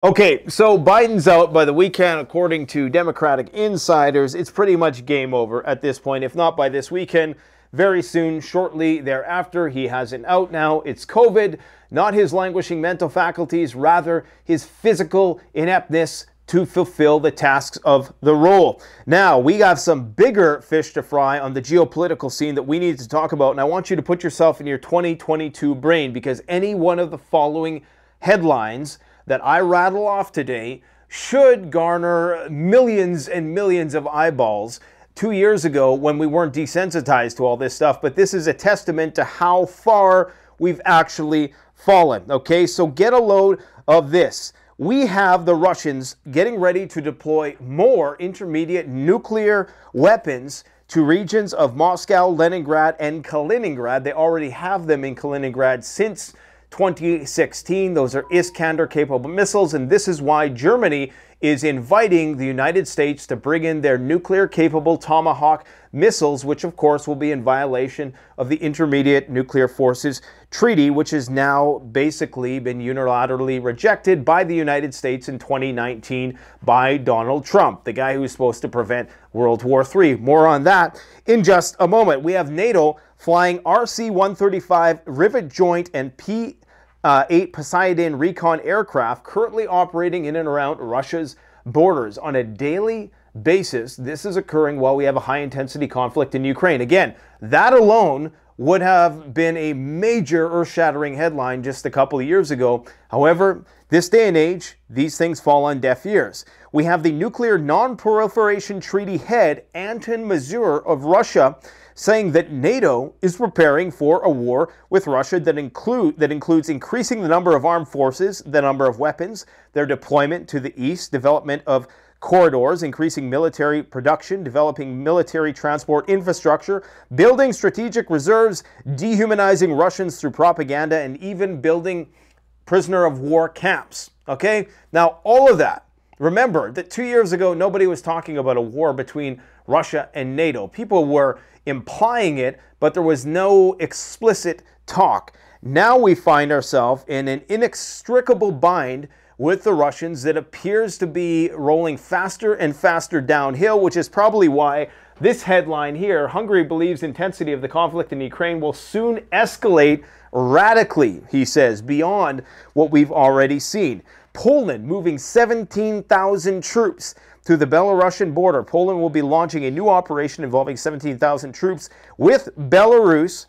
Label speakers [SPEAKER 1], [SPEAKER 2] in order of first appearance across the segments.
[SPEAKER 1] Okay, so Biden's out by the weekend. According to Democratic insiders, it's pretty much game over at this point. If not by this weekend, very soon, shortly thereafter. He has an out now. It's COVID, not his languishing mental faculties, rather his physical ineptness to fulfill the tasks of the role. Now, we got some bigger fish to fry on the geopolitical scene that we need to talk about, and I want you to put yourself in your 2022 brain, because any one of the following headlines that I rattle off today should garner millions and millions of eyeballs 2 years ago when we weren't desensitized to all this stuff. But this is a testament to how far we've actually fallen. Okay, so get a load of this. We have the Russians getting ready to deploy more intermediate nuclear weapons to regions of Moscow, Leningrad, and Kaliningrad. They already have them in Kaliningrad since 2016. Those are Iskander-capable missiles, and this is why Germany is inviting the United States to bring in their nuclear-capable Tomahawk missiles, which of course will be in violation of the Intermediate Nuclear Forces Treaty, which has now basically been unilaterally rejected by the United States in 2019 by Donald Trump, the guy who's supposed to prevent World War III. More on that in just a moment. We have NATO flying RC-135 Rivet Joint and P-8 Poseidon recon aircraft currently operating in and around Russia's borders on a daily basis. This is occurring while we have a high-intensity conflict in Ukraine. Again, that alone would have been a major earth-shattering headline just a couple of years ago. However, this day and age, these things fall on deaf ears. We have the Nuclear Non-Proliferation Treaty head, Anton Mazur of Russia, saying that NATO is preparing for a war with Russia that includes increasing the number of armed forces, the number of weapons, their deployment to the east, development of corridors, increasing military production, developing military transport infrastructure, building strategic reserves, dehumanizing Russians through propaganda, and even building prisoner of war camps. Okay? Now, all of that, remember that 2 years ago, nobody was talking about a war between Russia and NATO. People were implying it, but there was no explicit talk. Now we find ourselves in an inextricable bind with the Russians that appears to be rolling faster and faster downhill, which is probably why this headline here, Hungary believes intensity of the conflict in Ukraine will soon escalate radically, he says, beyond what we've already seen. Poland moving 17,000 troops to the Belarusian border. Poland will be launching a new operation involving 17,000 troops with Belarus.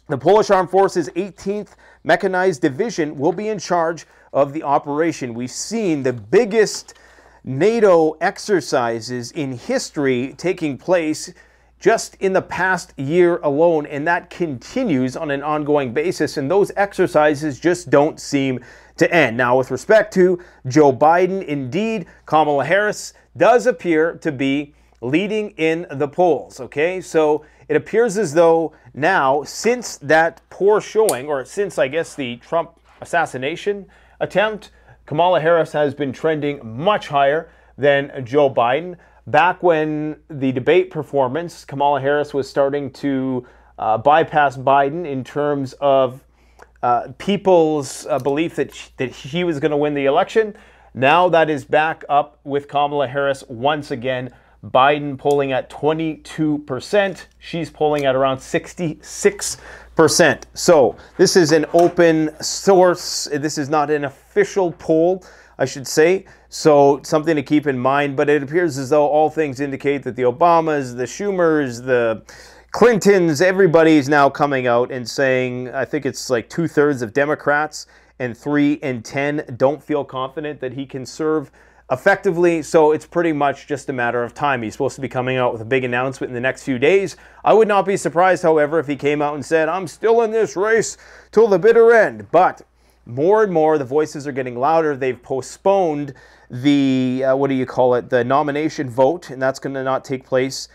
[SPEAKER 1] The Polish Armed Forces 18th Mechanized Division will be in charge of the operation. We've seen the biggest NATO exercises in history taking place just in the past year alone, and that continues on an ongoing basis, and those exercises just don't seem to end. Now, with respect to Joe Biden, indeed, Kamala Harris does appear to be leading in the polls, okay? So it appears as though now, since that poor showing, or since, I guess, the Trump assassination attempt, Kamala Harris has been trending much higher than Joe Biden. Back when the debate performance, Kamala Harris was starting to bypass Biden in terms of people's belief that he was going to win the election. Now that is back up with Kamala Harris once again. Biden polling at 22%. She's polling at around 66%. So this is an open source. This is not an official poll, I should say. So something to keep in mind. But it appears as though all things indicate that the Obamas, the Schumers, the Clintons, everybody's now coming out and saying, I think it's like 2/3 of Democrats and 3 in 10 don't feel confident that he can serve effectively. So it's pretty much just a matter of time. He's supposed to be coming out with a big announcement in the next few days. I would not be surprised, however, if he came out and said, I'm still in this race till the bitter end. But more and more, the voices are getting louder. They've postponed the, the nomination vote, and that's going to not take place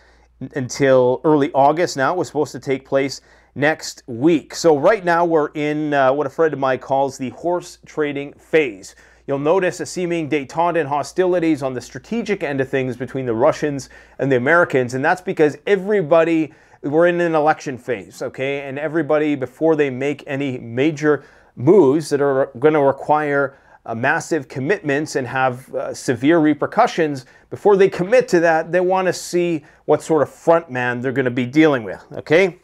[SPEAKER 1] until early August now. It was supposed to take place next week. So right now we're in what a friend of mine calls the horse trading phase. You'll notice a seeming détente and hostilities on the strategic end of things between the Russians and the Americans, and that's because we're in an election phase, okay? And everybody, before they make any major moves that are going to require massive commitments and have severe repercussions, before they commit to that, they want to see what sort of front man they're going to be dealing with, okay?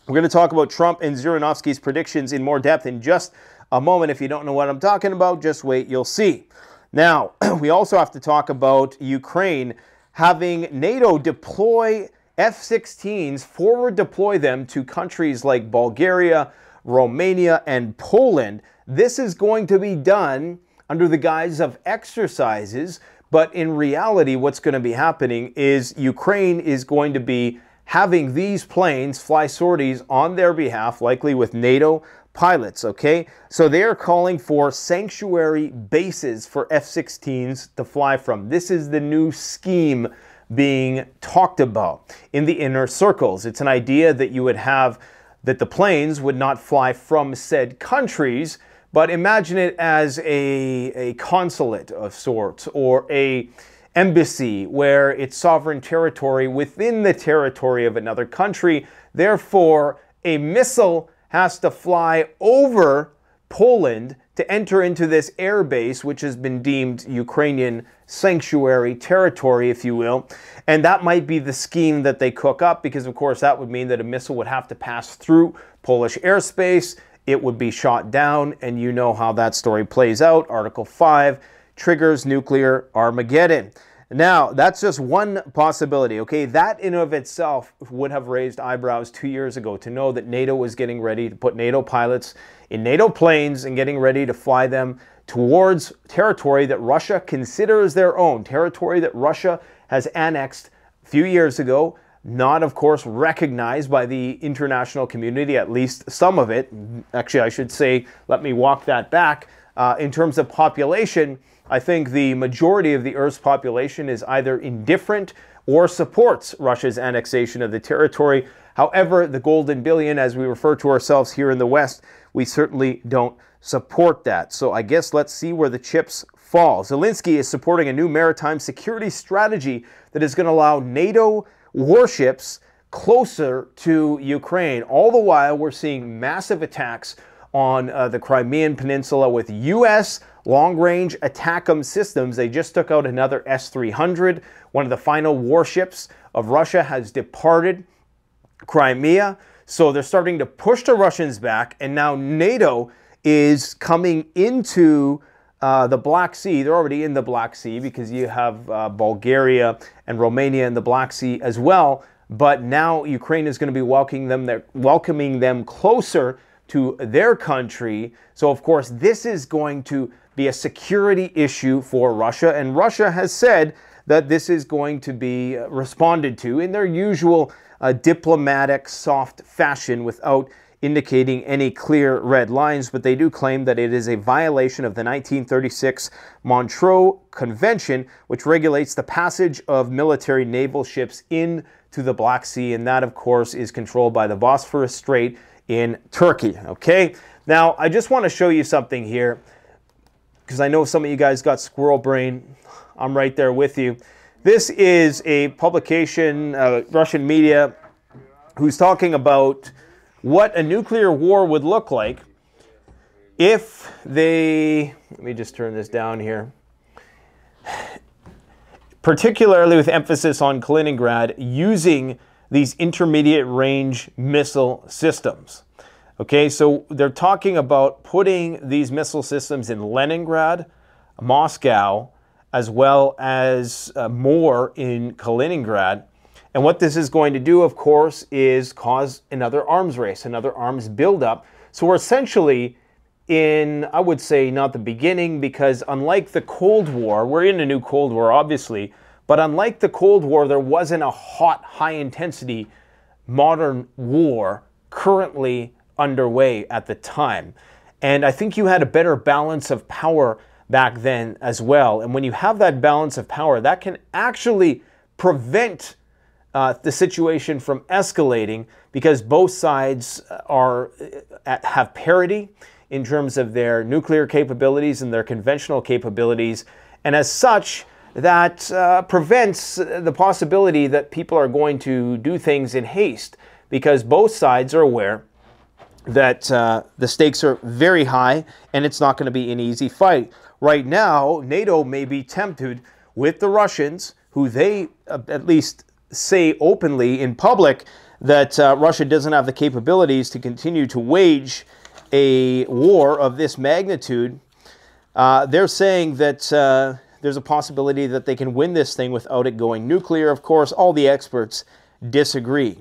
[SPEAKER 1] We're going to talk about Trump and Zhirinovsky's predictions in more depth in just a moment. If you don't know what I'm talking about, just wait, you'll see. Now, we also have to talk about Ukraine having NATO deploy F-16s, forward deploy them to countries like Bulgaria, Romania, and Poland. This is going to be done under the guise of exercises, but in reality, what's going to be happening is Ukraine is going to be having these planes fly sorties on their behalf, likely with NATO pilots, okay? So they are calling for sanctuary bases for F-16s to fly from. This is the new scheme being talked about in the inner circles. It's an idea that you would have that the planes would not fly from said countries, but imagine it as a consulate of sorts, or a embassy where it's sovereign territory within the territory of another country. Therefore, a missile has to fly over Poland to enter into this air base, which has been deemed Ukrainian sanctuary territory, if you will. And that might be the scheme that they cook up, because of course that would mean that a missile would have to pass through Polish airspace. It would be shot down, and you know how that story plays out. Article 5 triggers nuclear Armageddon. Now, that's just one possibility, okay? That in and of itself would have raised eyebrows 2 years ago, to know that NATO was getting ready to put NATO pilots in NATO planes and getting ready to fly them towards territory that Russia considers their own, territory that Russia has annexed a few years ago, not, of course, recognized by the international community, at least some of it. Actually, I should say, let me walk that back. In terms of population, I think the majority of the Earth's population is either indifferent or supports Russia's annexation of the territory. However, the golden billion, as we refer to ourselves here in the West, we certainly don't support that. So I guess let's see where the chips fall. Zelensky is supporting a new maritime security strategy that is going to allow NATO warships closer to Ukraine. All the while, we're seeing massive attacks on the Crimean Peninsula with U.S. long-range ATACMS systems. They just took out another S-300. One of the final warships of Russia has departed Crimea. So they're starting to push the Russians back, and now NATO is coming into the Black Sea. They're already in the Black Sea because you have Bulgaria and Romania in the Black Sea as well. But now Ukraine is going to be welcoming them closer to their country. So, of course, this is going to be a security issue for Russia. And Russia has said that this is going to be responded to in their usual diplomatic, soft fashion without indicating any clear red lines, but they do claim that it is a violation of the 1936 Montreux Convention, which regulates the passage of military naval ships into the Black Sea, and that, of course, is controlled by the Bosphorus Strait in Turkey, okay? Now, I just want to show you something here, because I know some of you guys got squirrel brain. I'm right there with you. This is a publication, Russian media, who's talking about what a nuclear war would look like if they, let me just turn this down here, particularly with emphasis on Kaliningrad, using these intermediate range missile systems. Okay, so they're talking about putting these missile systems in Leningrad, Moscow, as well as more in Kaliningrad. And what this is going to do, of course, is cause another arms race, another arms buildup. So we're essentially in, I would say, not the beginning, because unlike the Cold War, we're in a new Cold War, obviously, but unlike the Cold War, there wasn't a hot, high-intensity modern war currently underway at the time. And I think you had a better balance of power back then as well. And when you have that balance of power, that can actually prevent the situation from escalating, because both sides have parity in terms of their nuclear capabilities and their conventional capabilities. And as such, that prevents the possibility that people are going to do things in haste, because both sides are aware that the stakes are very high and it's not going to be an easy fight. right now, NATO may be tempted with the Russians, who they at least say openly in public that Russia doesn't have the capabilities to continue to wage a war of this magnitude. They're saying that there's a possibility that they can win this thing without it going nuclear. Of course, all the experts disagree.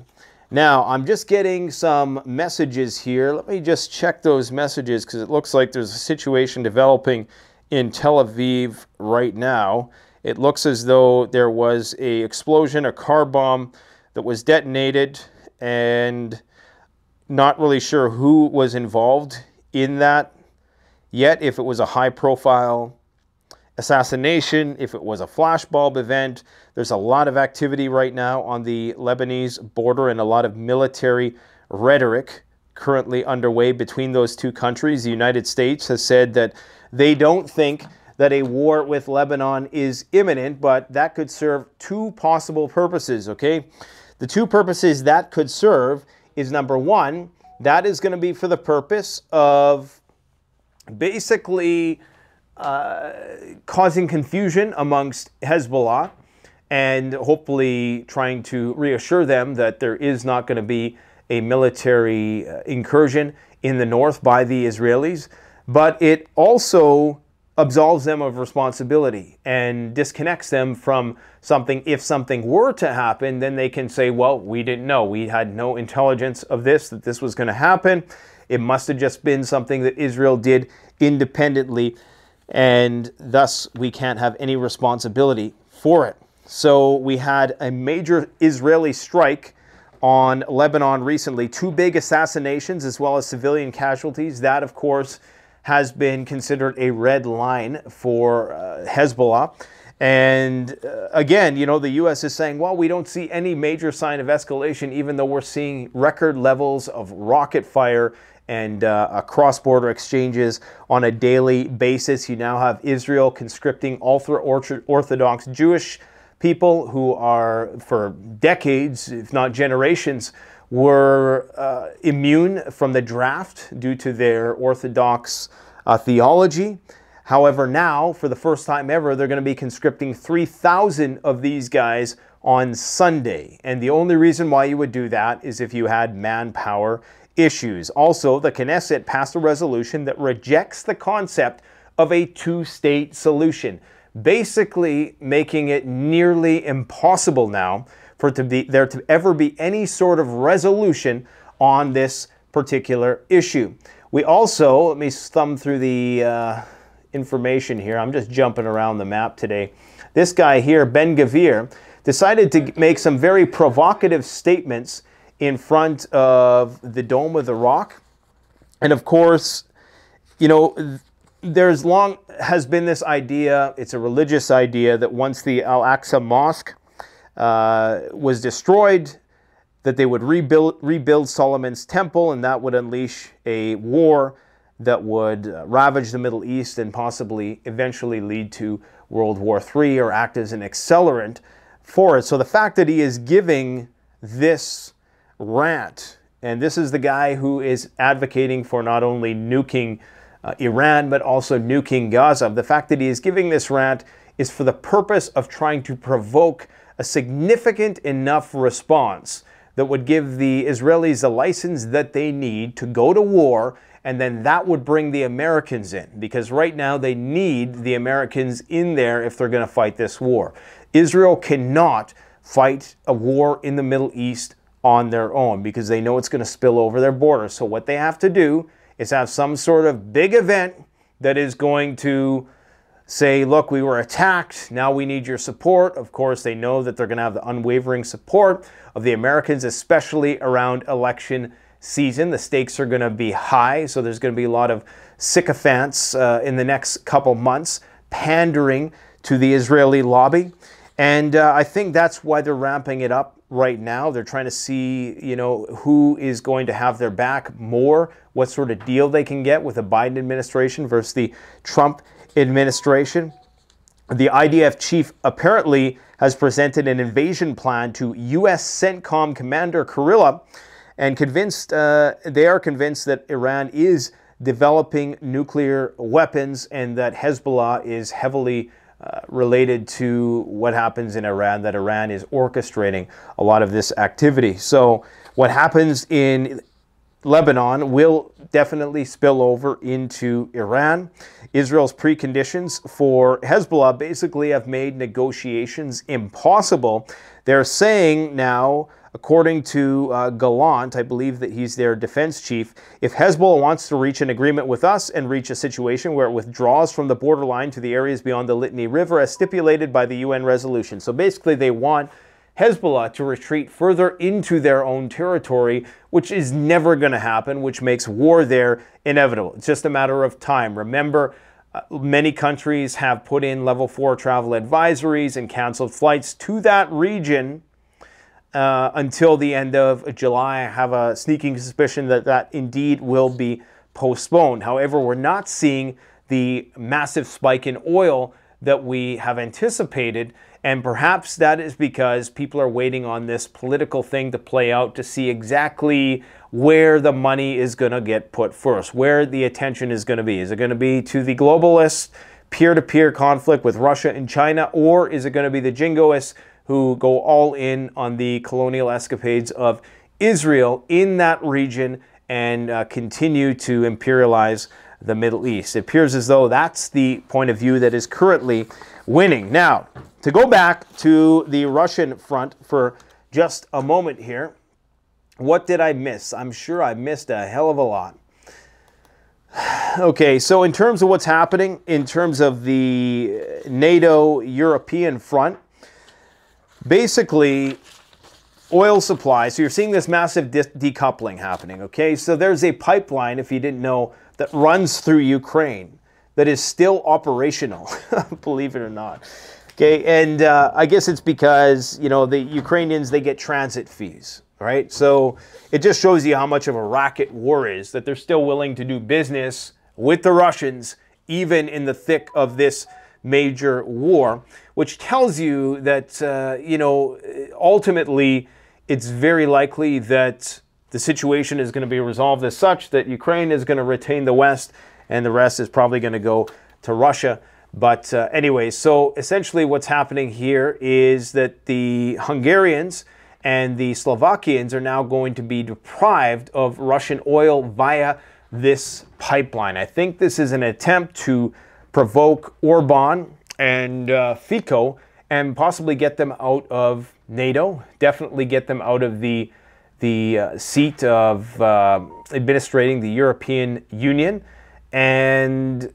[SPEAKER 1] Now, I'm just getting some messages here. Let me just check those messages because it looks like there's a situation developing in Tel Aviv right now. It looks as though there was an explosion, a car bomb that was detonated, and not really sure who was involved in that yet, if it was a high-profile assassination, if it was a flashbulb event. There's a lot of activity right now on the Lebanese border and a lot of military rhetoric currently underway between those two countries. The United States has said that they don't think that a war with Lebanon is imminent, but that could serve two possible purposes, okay? The two purposes that could serve is, number one, that is going to be for the purpose of basically causing confusion amongst Hezbollah and hopefully trying to reassure them that there is not going to be a military incursion in the north by the Israelis. But it also absolves them of responsibility and disconnects them from something. If something were to happen, then they can say, well, we didn't know. We had no intelligence of this, that this was going to happen. It must have just been something that Israel did independently, and thus we can't have any responsibility for it. So we had a major Israeli strike on Lebanon recently, two big assassinations as well as civilian casualties. That, of course, has been considered a red line for Hezbollah. And again, you know, the U.S. is saying, well, we don't see any major sign of escalation, even though we're seeing record levels of rocket fire and cross-border exchanges on a daily basis. You now have Israel conscripting ultra-Orthodox Jewish people who are, for decades, if not generations, were immune from the draft due to their Orthodox theology. However, now, for the first time ever, they're going to be conscripting 3,000 of these guys on Sunday. And the only reason why you would do that is if you had manpower issues. Also, the Knesset passed a resolution that rejects the concept of a two-state solution, basically making it nearly impossible now for there to ever be any sort of resolution on this particular issue. We also, let me thumb through the information here. I'm just jumping around the map today. This guy here, Ben Gvir, decided to make some very provocative statements in front of the Dome of the Rock. And of course, you know, there's long has been this idea, it's a religious idea, that once the Al-Aqsa Mosque was destroyed, that they would rebuild Solomon's Temple, and that would unleash a war that would ravage the Middle East and possibly eventually lead to World War III or act as an accelerant for it. So the fact that he is giving this rant, and this is the guy who is advocating for not only nuking Iran, but also nuking Gaza. The fact that he is giving this rant is for the purpose of trying to provoke a significant enough response that would give the Israelis the license that they need to go to war, and then that would bring the Americans in, because right now they need the Americans in there if they're going to fight this war. Israel cannot fight a war in the Middle East on their own because they know it's going to spill over their borders. So what they have to do is have some sort of big event that is going to say, look, we were attacked, now we need your support. Of course, they know that they're going to have the unwavering support of the Americans, especially around election season. The stakes are going to be high, so there's going to be a lot of sycophants in the next couple months pandering to the Israeli lobby. And I think that's why they're ramping it up right now. They're trying to see, you know, who is going to have their back more, what sort of deal they can get with the Biden administration versus the Trump administration. The IDF chief apparently has presented an invasion plan to U.S. CENTCOM Commander Kurilla, and they are convinced that Iran is developing nuclear weapons, and that Hezbollah is heavily related to what happens in Iran, that Iran is orchestrating a lot of this activity. So what happens in Lebanon will definitely spill over into Iran. Israel's preconditions for Hezbollah basically have made negotiations impossible. They're saying now, according to Gallant, I believe that he's their defense chief, if Hezbollah wants to reach an agreement with us and reach a situation where it withdraws from the borderline to the areas beyond the Litany River as stipulated by the UN resolution. So basically they want Hezbollah to retreat further into their own territory, which is never going to happen, which makes war there inevitable. It's just a matter of time. Remember, many countries have put in level 4 travel advisories and canceled flights to that region until the end of July. I have a sneaking suspicion that that indeed will be postponed. However, we're not seeing the massive spike in oil that we have anticipated, and perhaps that is because people are waiting on this political thing to play out to see exactly where the money is going to get put first, where the attention is going to be. Is it going to be to the globalist peer-to-peer conflict with Russia and China, or is it going to be the jingoists who go all in on the colonial escapades of Israel in that region and continue to imperialize the Middle East? It appears as though that's the point of view that is currently winning. Now, to go back to the Russian front for just a moment here, what did I miss? I'm sure I missed a hell of a lot. Okay, so in terms of what's happening, in terms of the NATO European front, basically oil supply, so you're seeing this massive decoupling happening, okay? So there's a pipeline, if you didn't know, that runs through Ukraine that is still operational, believe it or not. Okay, and I guess it's because, you know, the Ukrainians, they get transit fees, right? So it just shows you how much of a racket war is, that they're still willing to do business with the Russians, even in the thick of this major war, which tells you that, you know, ultimately it's very likely that the situation is going to be resolved as such that Ukraine is going to retain the West and the rest is probably going to go to Russia. But anyway, so essentially what's happening here is that the Hungarians and the Slovakians are now going to be deprived of Russian oil via this pipeline. I think this is an attempt to provoke Orban and Fico and possibly get them out of NATO, definitely get them out of the seat of administrating the European Union. And,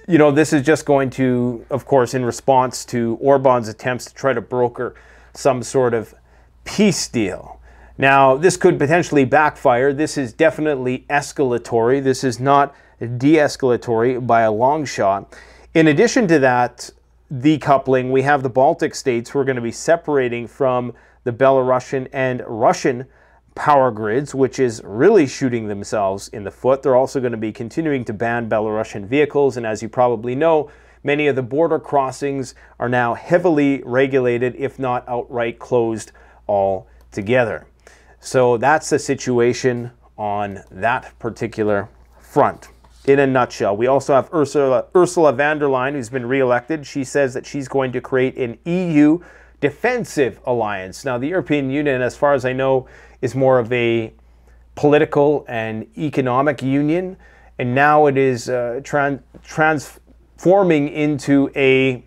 [SPEAKER 1] you know, this is just going to, of course, in response to Orban's attempts to try to broker some sort of peace deal. Now, this could potentially backfire. This is definitely escalatory. This is not de-escalatory by a long shot. In addition to that decoupling, we have the Baltic states who are going to be separating from the Belarusian and Russian power grids, which is really shooting themselves in the foot. They're also going to be continuing to ban Belarusian vehicles, and as you probably know, many of the border crossings are now heavily regulated, if not outright closed altogether. So that's the situation on that particular front in a nutshell. We also have Ursula von der Leyen, who's been re-elected. She says that she's going to create an EU defensive alliance. Now, the European Union, as far as I know, is more of a political and economic union, and now it is transforming into a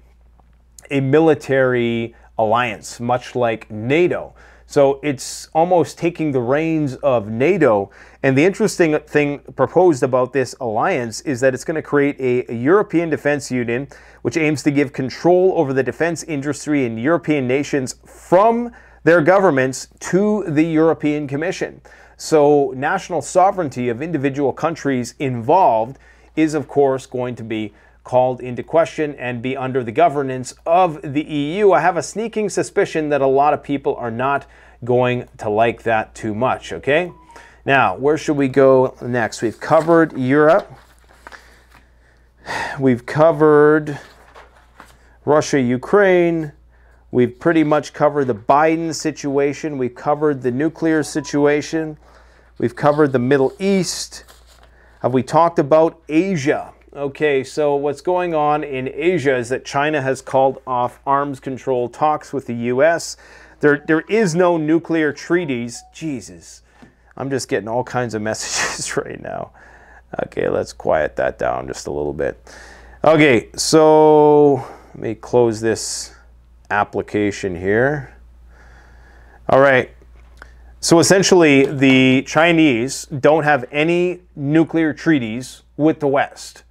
[SPEAKER 1] military alliance, much like NATO. So it's almost taking the reins of NATO. And the interesting thing proposed about this alliance is that it's going to create a European Defense Union, which aims to give control over the defense industry in European nations from their governments to the European Commission. So national sovereignty of individual countries involved is, of course, going to be called into question and be under the governance of the EU. I have a sneaking suspicion that a lot of people are not going to like that too much, okay? Now, where should we go next? We've covered Europe. We've covered Russia, Ukraine. We've pretty much covered the Biden situation. We've covered the nuclear situation. We've covered the Middle East. Have we talked about Asia? Okay, so what's going on in Asia is that China has called off arms control talks with the US. There is no nuclear treaties. Jesus, I'm just getting all kinds of messages right now. Okay, let's quiet that down just a little bit. Okay, so let me close this application here. All right. So essentially, the Chinese don't have any nuclear treaties with the West.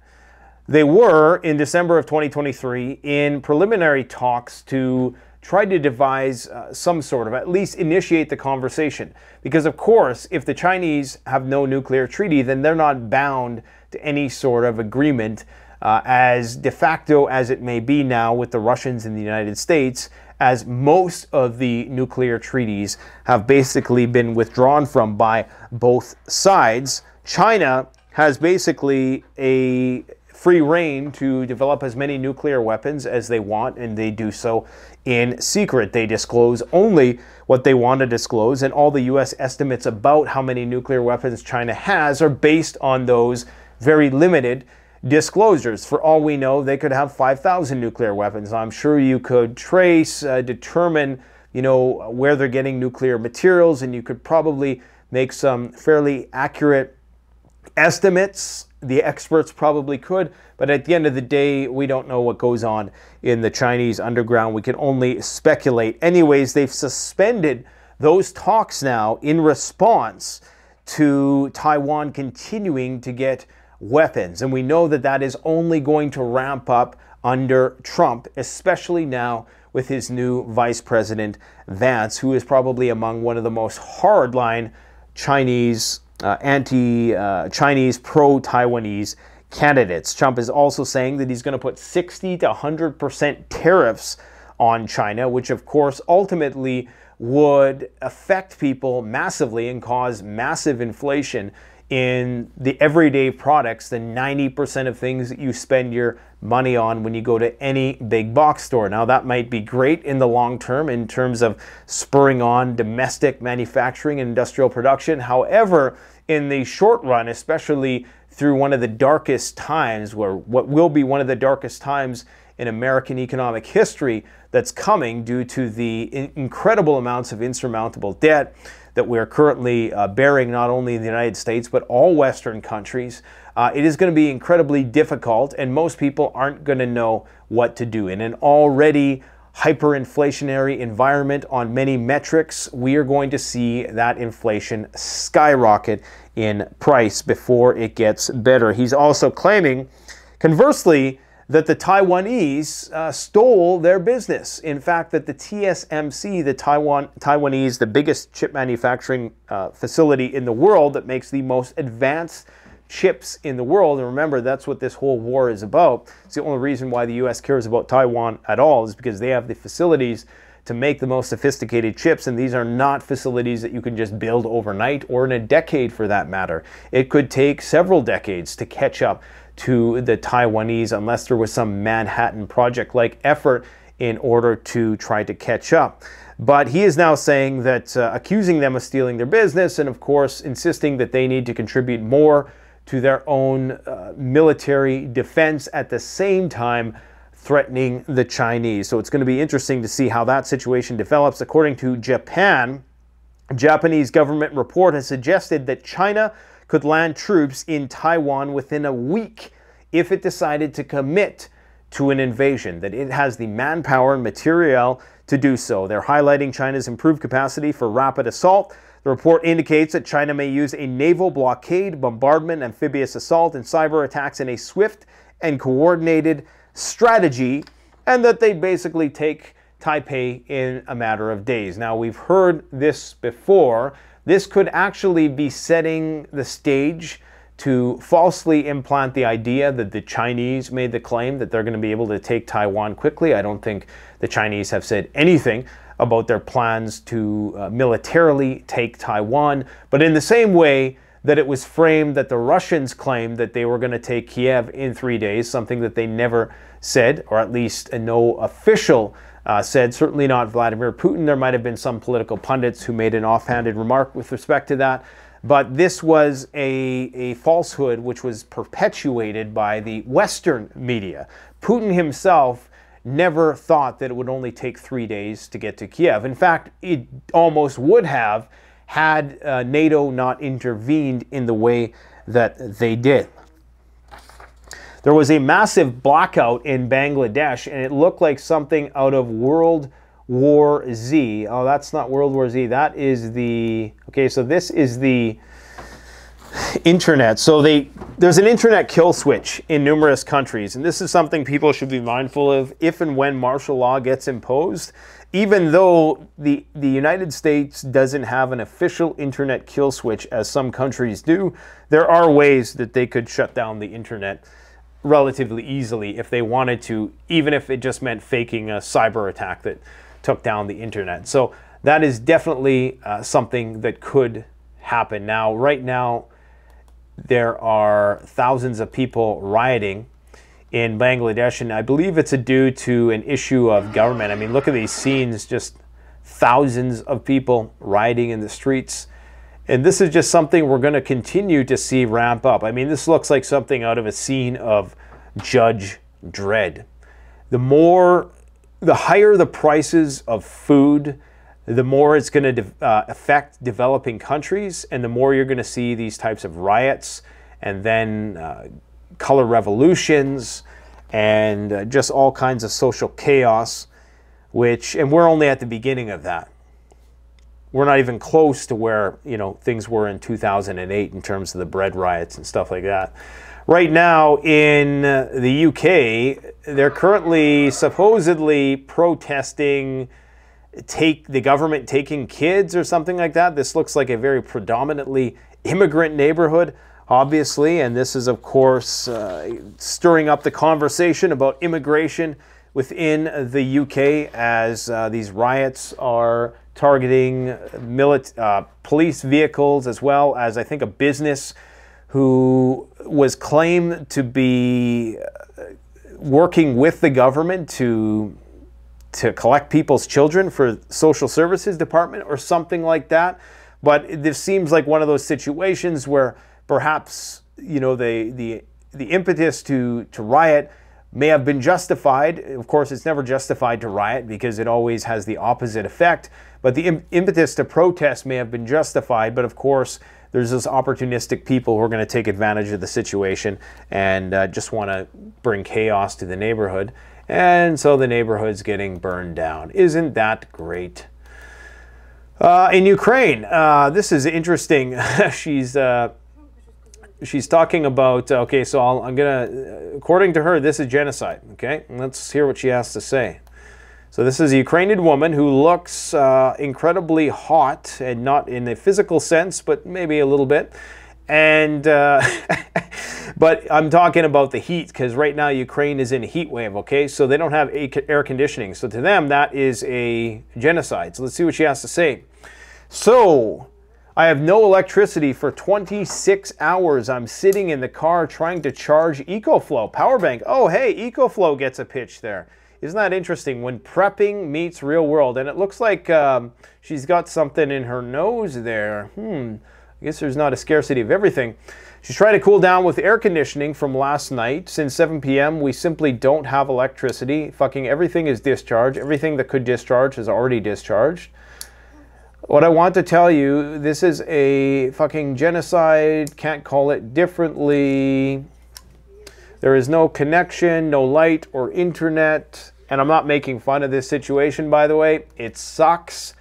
[SPEAKER 1] They were, in December of 2023, in preliminary talks to try to devise some sort of, at least initiate the conversation. Because, of course, if the Chinese have no nuclear treaty, then they're not bound to any sort of agreement, as de facto as it may be now with the Russians and the United States, as most of the nuclear treaties have basically been withdrawn from by both sides. China has basically a free rein to develop as many nuclear weapons as they want, and they do so in secret. They disclose only what they want to disclose, and all the US estimates about how many nuclear weapons China has are based on those very limited disclosures. For all we know, they could have 5,000 nuclear weapons. I'm sure you could trace, determine, where they're getting nuclear materials, and you could probably make some fairly accurate estimates. The experts probably could, but at the end of the day, we don't know what goes on in the Chinese underground. We can only speculate. Anyways, they've suspended those talks now in response to Taiwan continuing to get weapons. And we know that that is only going to ramp up under Trump, especially now with his new Vice President Vance, who is probably among one of the most hardline Chinese, anti-Chinese, pro-Taiwanese candidates. Trump is also saying that he's going to put 60 to 100% tariffs on China, which of course ultimately would affect people massively and cause massive inflation in the everyday products, the 90% of things that you spend your money on when you go to any big box store. Now, that might be great in the long term in terms of spurring on domestic manufacturing and industrial production. However, in the short run, especially through one of the darkest times, where what will be one of the darkest times in American economic history that's coming due to the incredible amounts of insurmountable debt that we're currently bearing, not only in the United States, but all Western countries, it is going to be incredibly difficult, and most people aren't going to know what to do. In an already hyperinflationary environment on many metrics, we are going to see that inflation skyrocket in price before it gets better. He's also claiming, conversely, that the Taiwanese stole their business. In fact, that the TSMC, the Taiwanese, the biggest chip manufacturing facility in the world that makes the most advanced chips in the world, and remember, that's what this whole war is about. It's the only reason why the US cares about Taiwan at all, is because they have the facilities to make the most sophisticated chips, and these are not facilities that you can just build overnight or in a decade for that matter. It could take several decades to catch up to the Taiwanese unless there was some Manhattan Project-like effort in order to try to catch up. But he is now saying that, accusing them of stealing their business, and of course insisting that they need to contribute more to their own military defense, at the same time threatening the Chinese. So it's going to be interesting to see how that situation develops. According to Japan, a Japanese government report has suggested that China could land troops in Taiwan within a week if it decided to commit to an invasion, that it has the manpower and materiel to do so. They're highlighting China's improved capacity for rapid assault. The report indicates that China may use a naval blockade, bombardment, amphibious assault, and cyber attacks in a swift and coordinated strategy, and that they basically take Taipei in a matter of days. Now, we've heard this before. This could actually be setting the stage to falsely implant the idea that the Chinese made the claim that they're going to be able to take Taiwan quickly. I don't think the Chinese have said anything about their plans to militarily take Taiwan, but in the same way that it was framed that the Russians claimed that they were going to take Kiev in 3 days, something that they never said, or at least no official said, certainly not Vladimir Putin. There might have been some political pundits who made an offhanded remark with respect to that. But this was a falsehood which was perpetuated by the Western media. Putin himself never thought that it would only take 3 days to get to Kiev. In fact, it almost would have had NATO not intervened in the way that they did. There was a massive blackout in Bangladesh, and it looked like something out of World War Z. Oh, that's not World War Z. That is the... Okay, so this is the internet. So there's an internet kill switch in numerous countries, and this is something people should be mindful of if and when martial law gets imposed. Even though the United States doesn't have an official internet kill switch, as some countries do, there are ways that they could shut down the internet relatively easily if they wanted to, even if it just meant faking a cyber attack that took down the internet. So that is definitely something that could happen. Now, right now, there are thousands of people rioting in Bangladesh, and I believe it's due to an issue of government. I mean, look at these scenes, just thousands of people rioting in the streets. And this is just something we're going to continue to see ramp up. I mean, this looks like something out of a scene of Judge Dredd. The higher the prices of food, the more it's going to affect developing countries, and the more you're going to see these types of riots, and then color revolutions, and just all kinds of social chaos, and we're only at the beginning of that. We're not even close to where, you know, things were in 2008 in terms of the bread riots and stuff like that. Right now in the UK, they're currently supposedly protesting the government taking kids or something like that. This looks like a very predominantly immigrant neighborhood, obviously, and this is, of course, stirring up the conversation about immigration within the UK as these riots are targeting police vehicles, as well as, I think, a business who was claimed to be working with the government to collect people's children for social services department or something like that. But this seems like one of those situations where perhaps, you know, the impetus to riot may have been justified. Of course, it's never justified to riot because it always has the opposite effect. But the impetus to protest may have been justified. But of course, there's those opportunistic people who are going to take advantage of the situation and just want to bring chaos to the neighborhood. And so the neighborhood's getting burned down. Isn't that great? In Ukraine, this is interesting. She's talking about, okay, so I'm gonna, according to her, this is genocide, okay? Let's hear what she has to say. So this is a Ukrainian woman who looks incredibly hot, and not in a physical sense, but maybe a little bit. And, but I'm talking about the heat, because right now Ukraine is in a heat wave, okay? So they don't have air conditioning. So to them, that is a genocide. So let's see what she has to say. So, I have no electricity for 26 hours. I'm sitting in the car trying to charge EcoFlow power bank. Oh, hey, EcoFlow gets a pitch there. Isn't that interesting? When prepping meets real world. And it looks like she's got something in her nose there. I guess there's not a scarcity of everything. She's trying to cool down with air conditioning from last night. Since 7 p.m., we simply don't have electricity. Fucking everything is discharged. Everything that could discharge is already discharged. What I want to tell you, this is a fucking genocide. Can't call it differently. There is no connection, no light or internet. And I'm not making fun of this situation, by the way. It sucks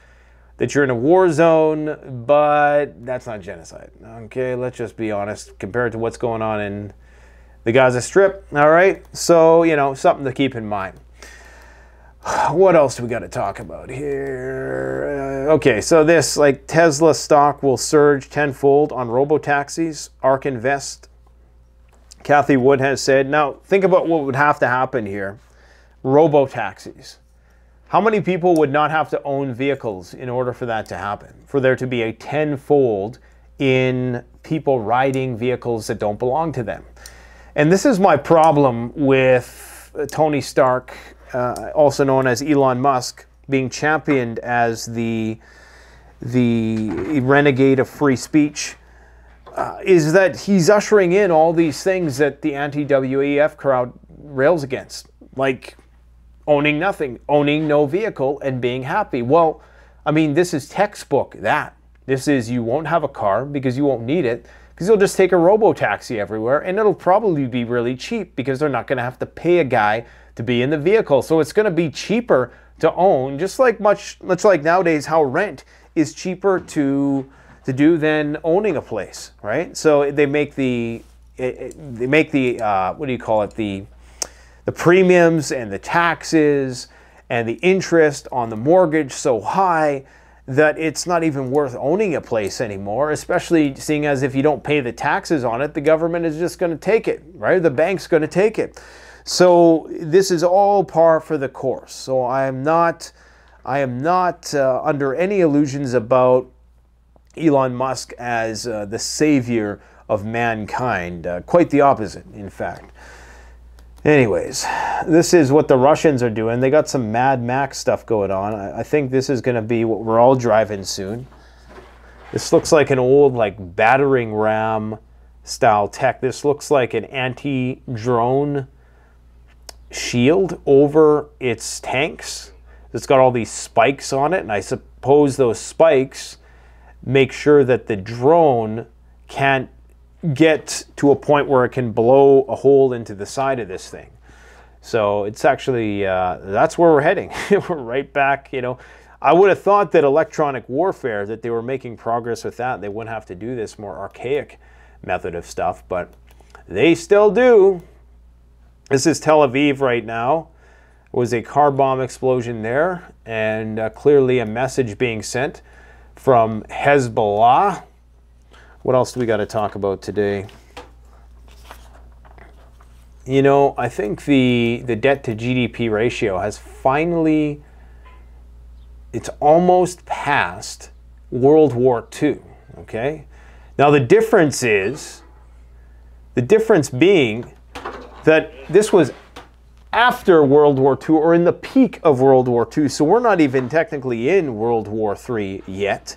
[SPEAKER 1] that you're in a war zone, but that's not genocide. Okay, let's just be honest compared to what's going on in the Gaza Strip. All right, so, you know, something to keep in mind. What else do we got to talk about here? Okay, so this, like, Tesla stock will surge tenfold on Robo Taxis, ARK Invest. Kathy Wood has said. Now, think about what would have to happen here. Robo Taxis. How many people would not have to own vehicles in order for that to happen? For there to be a tenfold in people riding vehicles that don't belong to them. And this is my problem with Tony Stark, also known as Elon Musk, being championed as the renegade of free speech. is that he's ushering in all these things that the anti-WEF crowd rails against, like owning nothing, owning no vehicle, and being happy. Well, I mean, this is textbook that. This is, you won't have a car because you won't need it, because you'll just take a Robo Taxi everywhere, and it'll probably be really cheap because they're not going to have to pay a guy to be in the vehicle. So it's going to be cheaper to own, just like much like nowadays how rent is cheaper to do than owning a place, right? So they make the what do you call it, the premiums and the taxes and the interest on the mortgage so high that it's not even worth owning a place anymore, especially seeing as if you don't pay the taxes on it, the government is just going to take it, right? The bank's going to take it. So this is all par for the course. So I am not under any illusions about Elon Musk as the savior of mankind. Quite the opposite, in fact. Anyways, this is what the Russians are doing. They got some Mad Max stuff going on. I think this is going to be what we're all driving soon. This looks like an old, like, battering ram style tech. This looks like an anti-drone shield over its tanks. It's got all these spikes on it, and I suppose those spikes make sure that the drone can't get to a point where it can blow a hole into the side of this thing. So it's actually, that's where we're heading. We're right back, you know. I would have thought that electronic warfare, that they were making progress with that. They wouldn't have to do this more archaic method of stuff, but they still do. This is Tel Aviv right now. There was a car bomb explosion there, and clearly a message being sent from Hezbollah. What else do we got to talk about today? You know, I think the debt to GDP ratio has finally, it's almost past World War II, okay? Now the difference being that this was after World War II, or in the peak of World War II, so we're not even technically in World War III yet,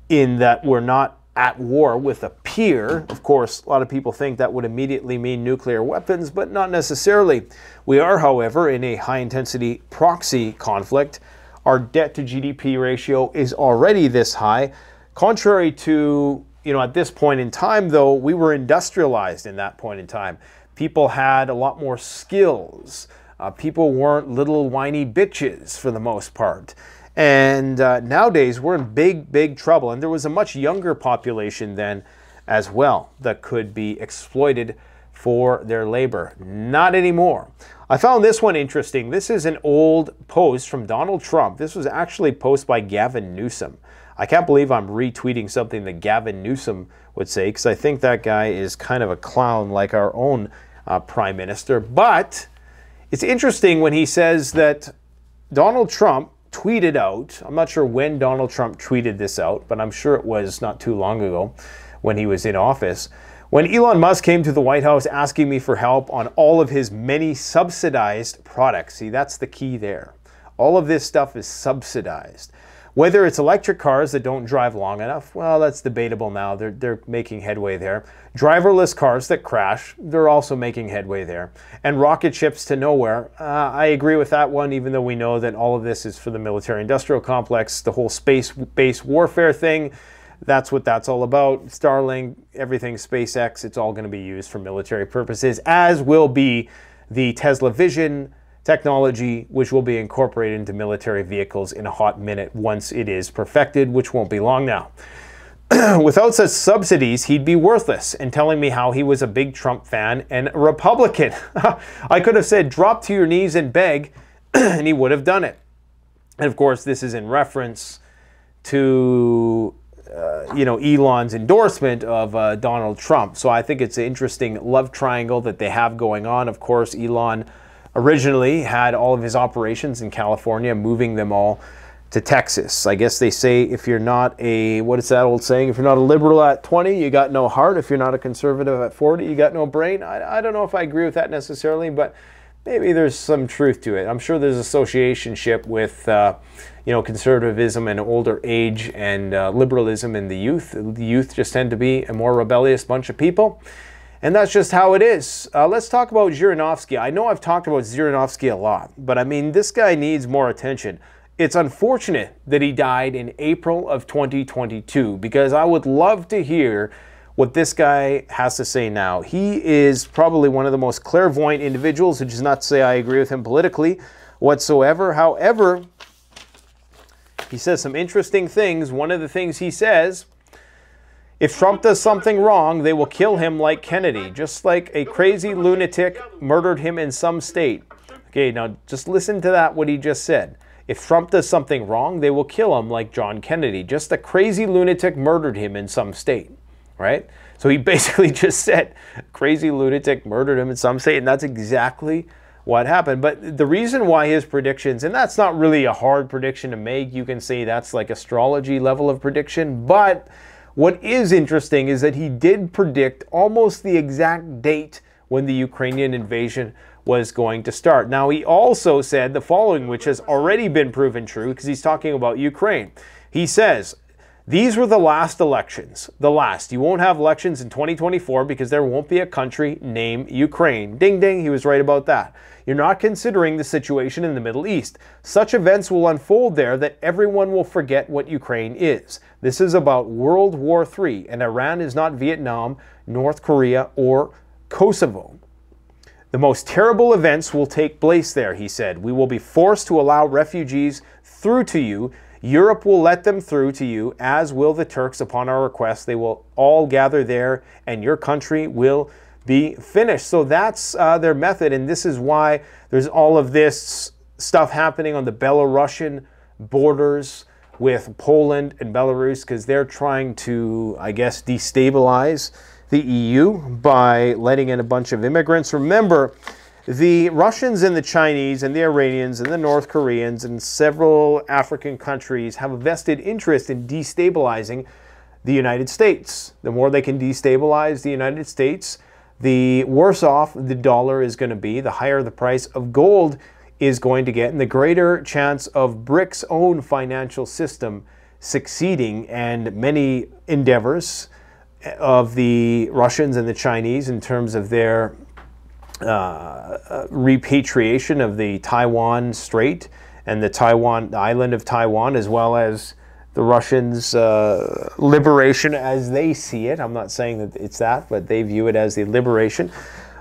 [SPEAKER 1] in that we're not at war with a peer. Of course, a lot of people think that would immediately mean nuclear weapons, but not necessarily. We are, however, in a high-intensity proxy conflict. Our debt to GDP ratio is already this high. Contrary to, you know, at this point in time, though, we were industrialized in that point in time. People had a lot more skills. People weren't little whiny bitches for the most part. And nowadays, we're in big trouble. And there was a much younger population then as well that could be exploited for their labor. Not anymore. I found this one interesting. This is an old post from Donald Trump. This was actually a post by Gavin Newsom. I can't believe I'm retweeting something that Gavin Newsom would say, because I think that guy is kind of a clown like our own Prime Minister. But it's interesting when he says that Donald Trump tweeted out, I'm not sure when Donald Trump tweeted this out, but I'm sure it was not too long ago when he was in office. When Elon Musk came to the White House asking me for help on all of his many subsidized products. See, that's the key there. All of this stuff is subsidized. Whether it's electric cars that don't drive long enough, well, that's debatable now. They're making headway there. Driverless cars that crash, they're also making headway there. And rocket ships to nowhere, I agree with that one, even though we know that all of this is for the military-industrial complex. The whole space-based warfare thing, that's what that's all about. Starlink, everything SpaceX, it's all going to be used for military purposes, as will be the Tesla Vision technology, which will be incorporated into military vehicles in a hot minute once it is perfected, which won't be long now. Without such subsidies, he'd be worthless, and telling me how he was a big Trump fan and a Republican. I could have said, drop to your knees and beg, and he would have done it. And of course, this is in reference to you know, Elon's endorsement of Donald Trump. So I think it's an interesting love triangle that they have going on. Of course, Elon originally had all of his operations in California, moving them all to Texas. I guess they say if you're not a, what is that old saying? If you're not a liberal at 20, you got no heart. If you're not a conservative at 40, you got no brain. I don't know if I agree with that necessarily, but maybe there's some truth to it. I'm sure there's associationship with, conservatism and older age and liberalism in the youth. The youth just tend to be a more rebellious bunch of people. And that's just how it is. Let's talk about Zhirinovsky. I know I've talked about Zhirinovsky a lot, but I mean, this guy needs more attention. It's unfortunate that he died in April of 2022, because I would love to hear what this guy has to say now. He is probably one of the most clairvoyant individuals, which is not to say I agree with him politically whatsoever. However, he says some interesting things. One of the things he says, if Trump does something wrong, they will kill him like Kennedy, just like a crazy lunatic murdered him in some state. Okay, now just listen to that, what he just said. If Trump does something wrong, they will kill him like John Kennedy, just a crazy lunatic murdered him in some state, right? So he basically just said crazy lunatic murdered him in some state, and that's exactly what happened. But the reason why his predictions, and that's not really a hard prediction to make, you can say that's like astrology level of prediction, but what is interesting is that he did predict almost the exact date when the Ukrainian invasion was going to start. Now, he also said the following, which has already been proven true, because he's talking about Ukraine. He says, these were the last elections. The last. You won't have elections in 2024 because there won't be a country named Ukraine. Ding, ding, he was right about that. You're not considering the situation in the Middle East. Such events will unfold there that everyone will forget what Ukraine is. This is about World War III, and Iran is not Vietnam, North Korea, or Kosovo. The most terrible events will take place there, he said. We will be forced to allow refugees through to you. Europe will let them through to you, as will the Turks upon our request. They will all gather there, and your country will be finished. So that's their method, and this is why there's all of this stuff happening on the Belarusian borders with Poland and Belarus, because they're trying to, I guess, destabilize the EU by letting in a bunch of immigrants. Remember, the Russians and the Chinese and the Iranians and the North Koreans and several African countries have a vested interest in destabilizing the United States. The more they can destabilize the United States, the worse off the dollar is going to be, the higher the price of gold is going to get, and the greater chance of BRICS' own financial system succeeding, and many endeavors of the Russians and the Chinese in terms of their repatriation of the Taiwan Strait and the island of Taiwan, as well as the Russians' liberation as they see it. I'm not saying that it's that, but they view it as the liberation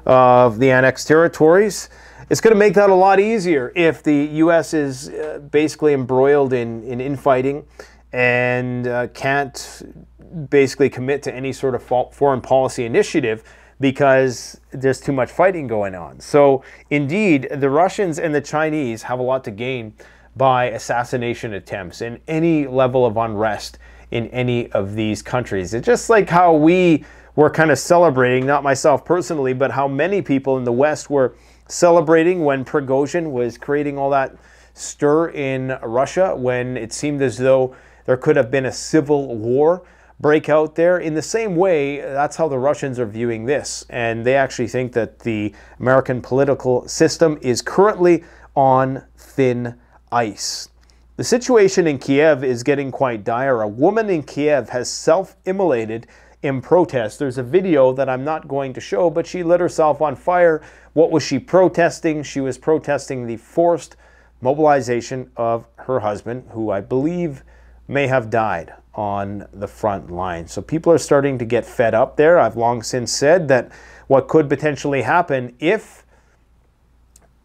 [SPEAKER 1] of the annexed territories. It's going to make that a lot easier if the U.S. is basically embroiled in infighting and can't basically commit to any sort of foreign policy initiative because there's too much fighting going on. So indeed, the Russians and the Chinese have a lot to gain by assassination attempts and any level of unrest in any of these countries. It's just like how we were kind of celebrating, not myself personally, but how many people in the West were celebrating when Prigozhin was creating all that stir in Russia, when it seemed as though there could have been a civil war break out there. In the same way, that's how the Russians are viewing this. And they actually think that the American political system is currently on thin ice. The situation in Kiev is getting quite dire. A woman in Kiev has self-immolated in protest. There's a video that I'm not going to show, but she lit herself on fire. What was she protesting? She was protesting the forced mobilization of her husband, who I believe may have died on the front line. So people are starting to get fed up there. I've long since said that what could potentially happen if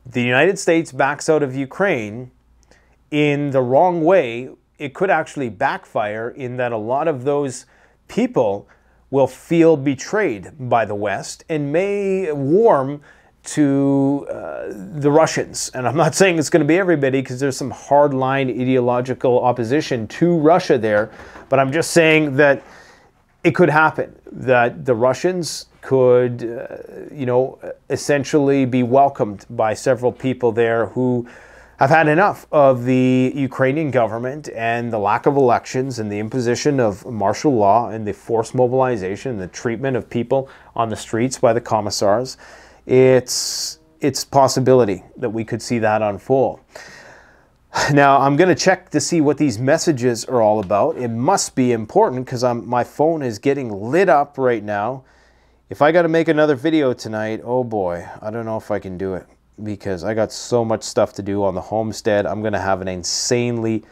[SPEAKER 1] the United States backs out of Ukraine in the wrong way, it could actually backfire in that a lot of those people will feel betrayed by the West and may warm to the Russians. And I'm not saying it's going to be everybody, because there's some hardline ideological opposition to Russia there, but I'm just saying that it could happen, that the Russians could, essentially be welcomed by several people there who have had enough of the Ukrainian government and the lack of elections and the imposition of martial law and the forced mobilization and the treatment of people on the streets by the commissars. It's it's possibility that we could see that unfold. Now, I'm going to check to see what these messages are all about. It must be important because my phone is getting lit up right now. If I got to make another video tonight, oh boy, I don't know if I can do it because I got so much stuff to do on the homestead. I'm going to have an insanely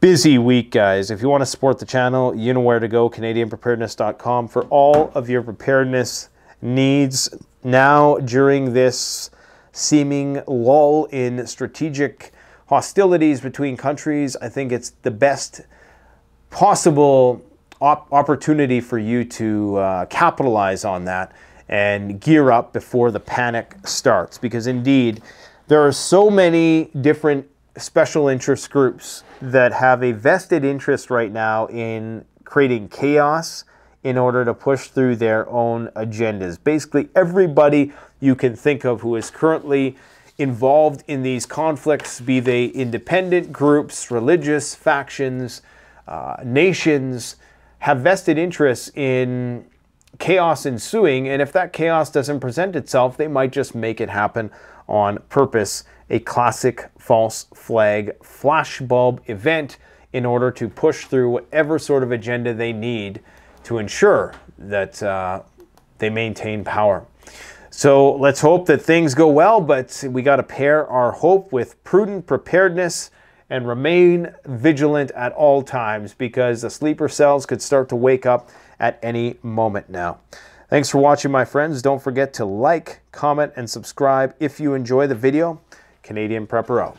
[SPEAKER 1] busy week, guys. If you want to support the channel, you know where to go, CanadianPreparedness.com, for all of your preparedness needs now during this seeming lull in strategic hostilities between countries. I think it's the best possible opportunity for you to capitalize on that and gear up before the panic starts, because indeed there are so many different special interest groups that have a vested interest right now in creating chaos in order to push through their own agendas. Basically everybody you can think of who is currently involved in these conflicts, be they independent groups, religious factions, nations, have vested interests in chaos ensuing, and if that chaos doesn't present itself, they might just make it happen on purpose. A classic false flag flashbulb event in order to push through whatever sort of agenda they need to ensure that they maintain power. So let's hope that things go well, but we got to pair our hope with prudent preparedness and remain vigilant at all times, because the sleeper cells could start to wake up at any moment now. Thanks for watching, my friends. Don't forget to like, comment, and subscribe if you enjoy the video. Canadian Prepper out.